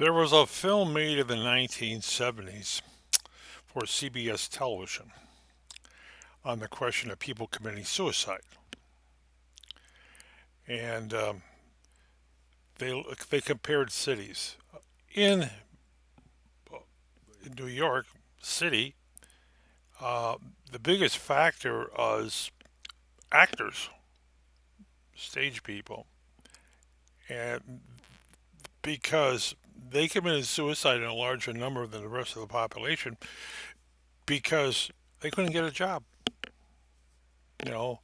There was a film made in the 1970s for CBS television on the question of people committing suicide. And they compared cities. In New York City, uh, the biggest factor was actors, stage people. And because they committed suicide in a larger number than the rest of the population because they couldn't get a job. You know,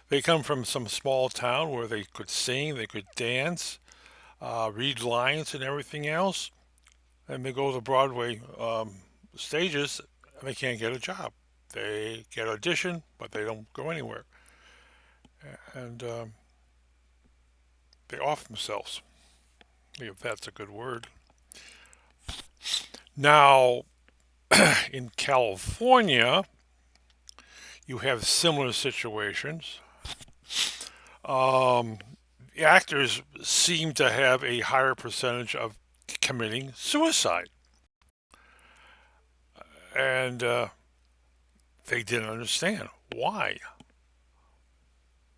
they come from some small town where they could sing, they could dance, read lines, and everything else, and they go to Broadway stages and they can't get a job. They get audition, but they don't go anywhere, and they off themselves, if that's a good word. Now, in California, you have similar situations. Um, Actors seem to have a higher percentage of committing suicide, and they didn't understand why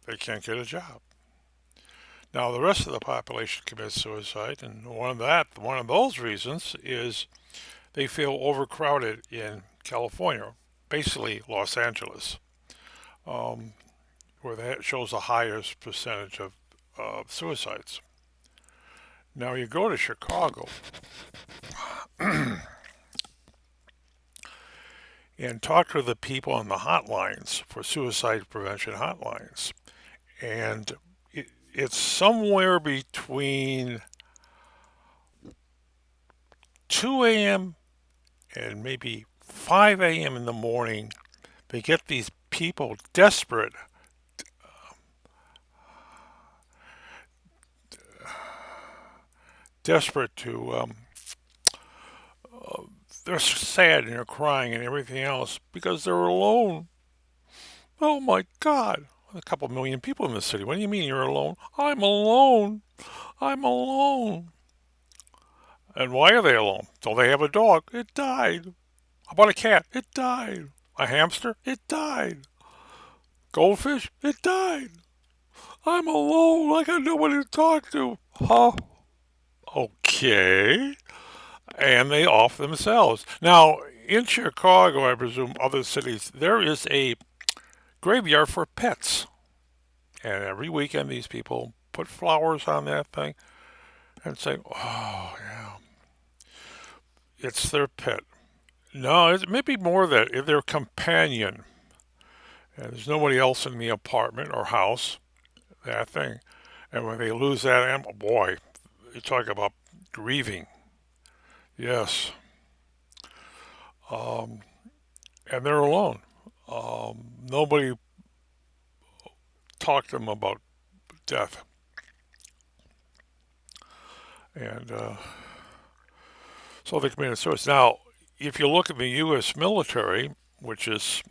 they can't get a job. Now, the rest of the population commits suicide, and one of those reasons is they feel overcrowded in California, basically Los Angeles, um, where that shows the highest percentage of suicides. Now, you go to Chicago and talk to the people on the hotlines for suicide prevention hotlines, and it's somewhere between 2 a.m. and maybe 5 a.m. in the morning. They get these people desperate to. They're sad and they're crying and everything else because they're alone. Oh my God! A couple million people in the city. What do you mean you're alone? I'm alone. I'm alone. And why are they alone? Don't they have a dog? It died. How about a cat? It died. A hamster? It died. Goldfish? It died. I'm alone. I got nobody to talk to. Huh? Okay. And they off themselves. Now, in Chicago, I presume other cities, there is a graveyard for pets. And every weekend, these people put flowers on that thing and say, oh, yeah, it's their pet. No, it may be more that if their companion, and there's nobody else in the apartment or house, that thing. And when they lose that animal, boy, you talk about grieving. Yes. Um, and they're alone. Nobody talked to them about death. And so they committed suicide. Now, if you look at the U.S. military, which is,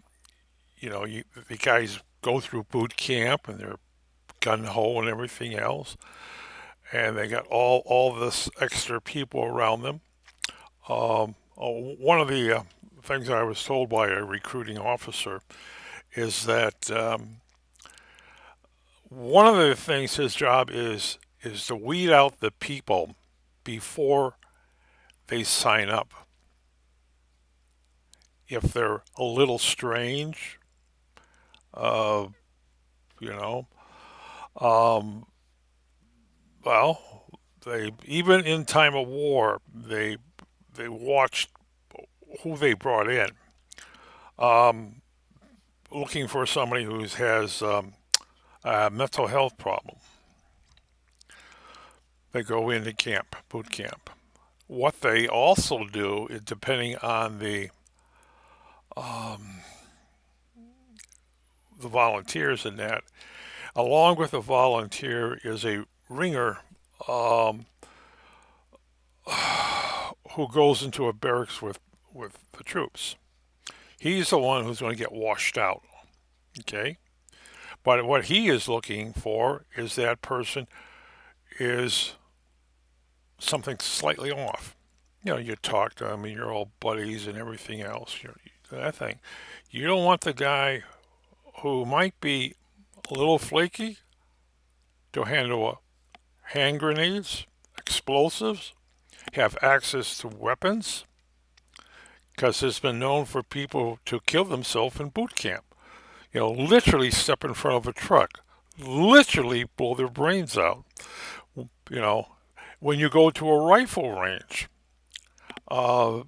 the guys go through boot camp and they're gun ho and everything else, and they got all this extra people around them. One of the things I was told by a recruiting officer is that one of the things his job is to weed out the people before they sign up. If they're a little strange, uh, you know, um, well, they even in time of war they watched who they brought in, um, looking for somebody who has a mental health problem. They go into camp, boot camp. What they also do is, depending on um, the volunteers in that, along with the volunteer is a ringer um, who goes into a barracks with the troops. He's the one who's going to get washed out. Okay, but what he is looking for is that person is something slightly off. You talk to them and you're all buddies and everything else. That thing. You don't want the guy who might be a little flaky to handle hand grenades, explosives, have access to weapons, because it's been known for people to kill themselves in boot camp. Literally step in front of a truck, literally blow their brains out. You know, when you go to a rifle range, uh,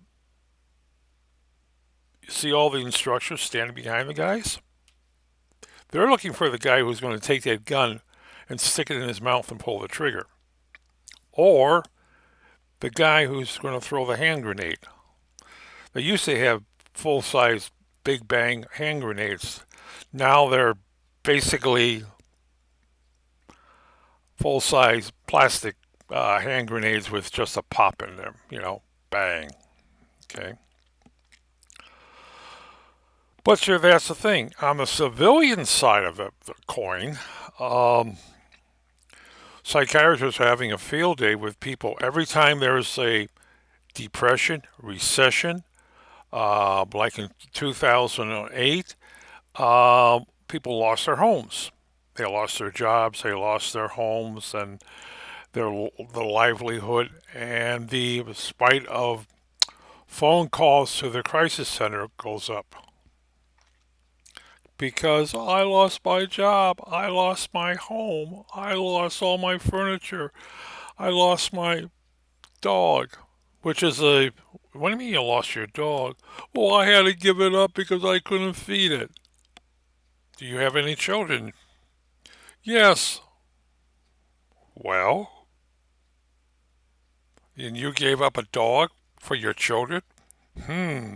you see all the instructors standing behind the guys. They're looking for the guy who's going to take that gun and stick it in his mouth and pull the trigger, or the guy who's going to throw the hand grenade. They used to have full size big bang hand grenades. Now they're basically full size plastic hand grenades with just a pop in them, bang. Okay. But sure, that's the thing. On the civilian side of the coin, um, psychiatrists are having a field day with people every time there's a depression, recession, like in 2008, people lost their homes. They lost their jobs, they lost their homes, and the livelihood, and the spite of phone calls to the crisis center goes up because I lost my job, I lost my home, I lost all my furniture, I lost my dog, which is a what do you mean you lost your dog? Well, I had to give it up because I couldn't feed it. Do you have any children? Yes. Well, and you gave up a dog for your children? Hmm,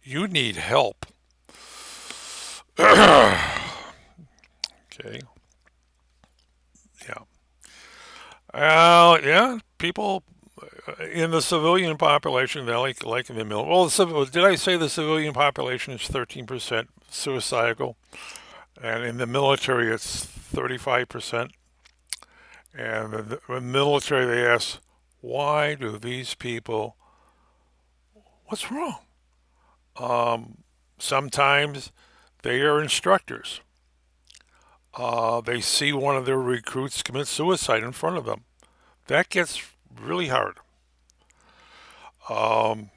you need help. Okay, yeah. Yeah, people in the civilian population, they like in the military. Well, did I say the civilian population is 13% suicidal? And in the military, it's 35%. And the military, they ask, why do these people, what's wrong? Sometimes they are instructors. They see one of their recruits commit suicide in front of them. That gets really hard. Um,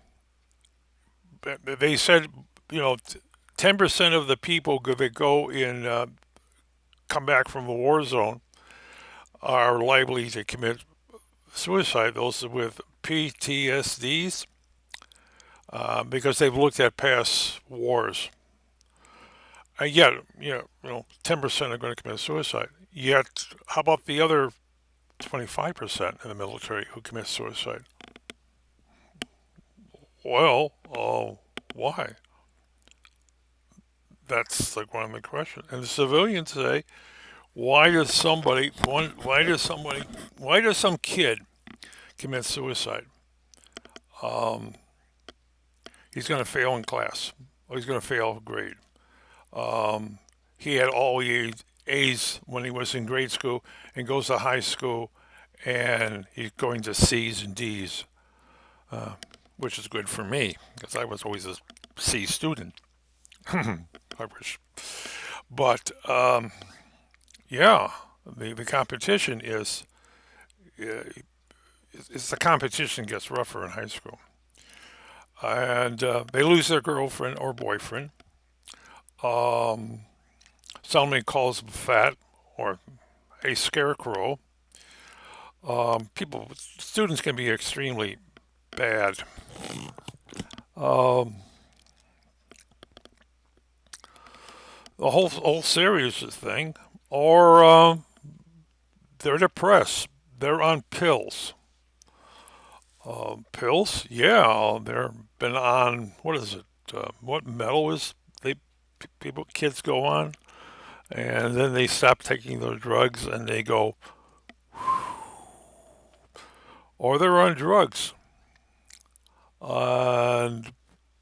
they said, 10% of the people that go in, come back from the war zone are likely to commit suicide. Those with PTSDs, because they've looked at past wars. Yet, 10% are going to commit suicide. Yet, how about the other 25% in the military who commit suicide? Well, why? That's like one of the questions. And the civilians say, why does some kid commit suicide? Um, he's going to fail in class, or he's going to fail a grade. Um, he had all A's when he was in grade school and goes to high school and he's going to C's and D's, uh, which is good for me because I was always a C student. I wish. But yeah, the competition uh, is the competition gets rougher in high school, and they lose their girlfriend or boyfriend. Um, Somebody calls them fat or a scarecrow. Students can be extremely bad. Um, the whole series thing, or they're depressed. They're on pills. Pills? Yeah, they're been on. What is it? What metal is they people kids go on, and then they stop taking their drugs and they go, or they're on drugs and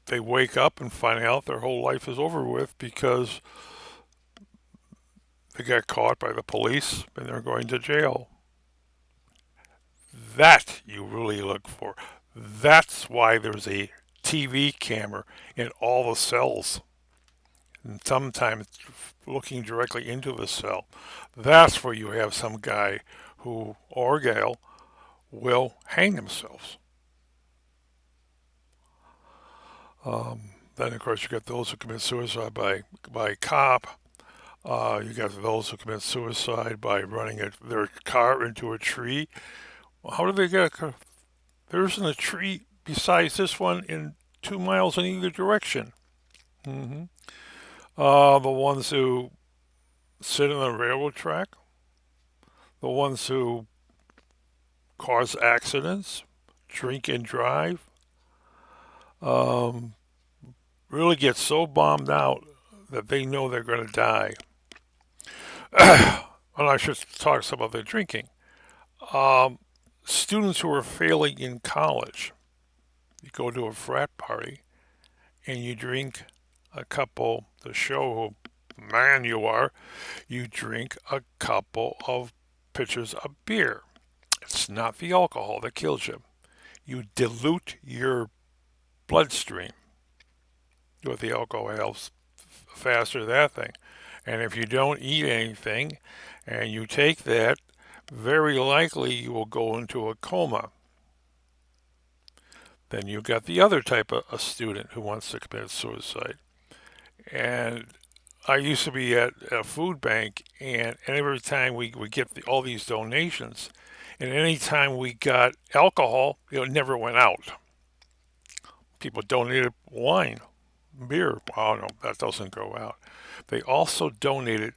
they wake up and find out their whole life is over with because they got caught by the police and they're going to jail. That you really look for. That's why there's a TV camera in all the cells, and sometimes looking directly into the cell. That's where you have some guy who or gal will hang themselves. Then, of course, you got those who commit suicide by cop. You got those who commit suicide by running their car into a tree. Well, how do they get a? There isn't a tree besides this one in 2 miles in either direction. hmm the ones who sit on the railroad track, the ones who cause accidents, drink and drive, um, really get so bombed out that they know they're going to die. And I should talk some about the drinking. Um, Students who are failing in college, you go to a frat party and you drink a couple to show who man you are. You drink a couple of pitchers of beer. It's not the alcohol that kills you. You dilute your bloodstream with the alcohol helps faster that thing. And if you don't eat anything and you take that, very likely you will go into a coma. Then you've got the other type of a student who wants to commit suicide. And I used to be at a food bank, and every time we would get all these donations, and any time we got alcohol, it never went out. People donated wine, beer. Oh no, that doesn't go out. They also donated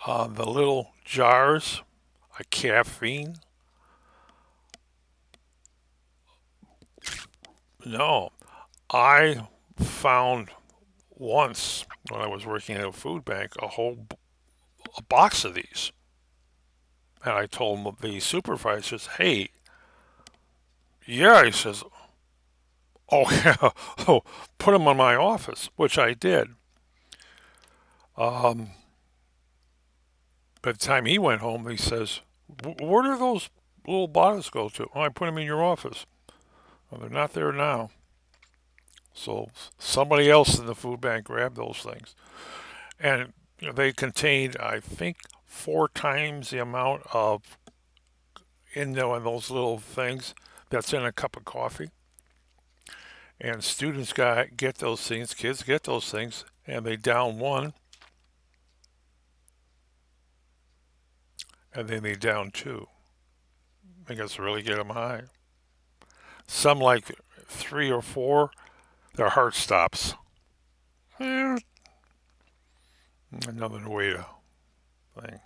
the little jars of caffeine. No, I found once when I was working at a food bank a box of these, and I told the supervisors, "Hey, yeah," he says, "Oh yeah, oh, put them on my office," which I did. Um, by the time he went home, he says, "Where do those little bottles go to?" "Oh, I put them in your office." "Well, they're not there now." So somebody else in the food bank grabbed those things, and they contained, I think, 4 times the amount of in those little things that's in a cup of coffee. And students get those things, kids get those things, and they down one, and then they down two. I guess really get them high. Some like 3 or 4, their heart stops. Eh, another way to thing.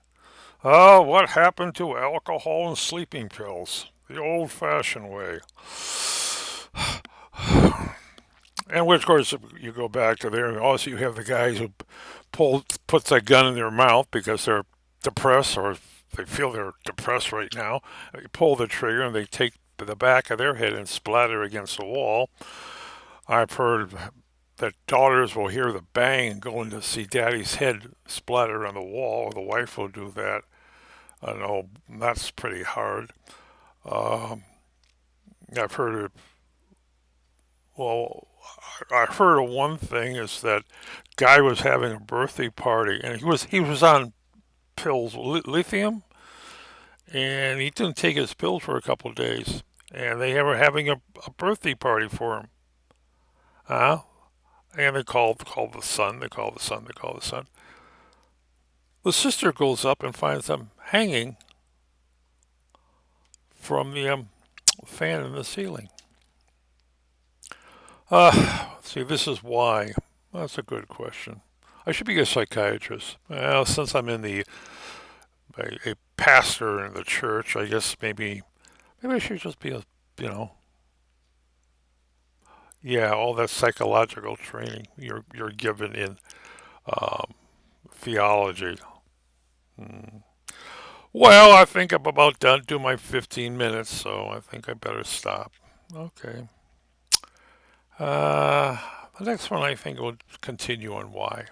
Oh, what happened to alcohol and sleeping pills? The old-fashioned way. And which, of course, you go back to there, and also you have the guys who puts that gun in their mouth because they're depressed or they feel they're depressed right now. They pull the trigger and they take the back of their head and splatter against the wall. I've heard that daughters will hear the bang and go in to see daddy's head splatter on the wall. The wife will do that. I know that's pretty hard. Um, I've heard it. Well, I heard of one thing is that guy was having a birthday party and he was on pills, lithium, and he didn't take his pills for a couple of days, and they were having a birthday party for him. Huh? And they called the son. They called the son. They called the son. The sister goes up and finds them hanging from the fan in the ceiling. See, this is why. That's a good question. I should be a psychiatrist. Well, since I'm in a pastor in the church, I guess maybe I should just be you know, yeah, all that psychological training you're given in um, theology. Hmm. Well, I think I'm about done to my 15 minutes, so I think I better stop. Okay. Uh, the next one I think will continue on why.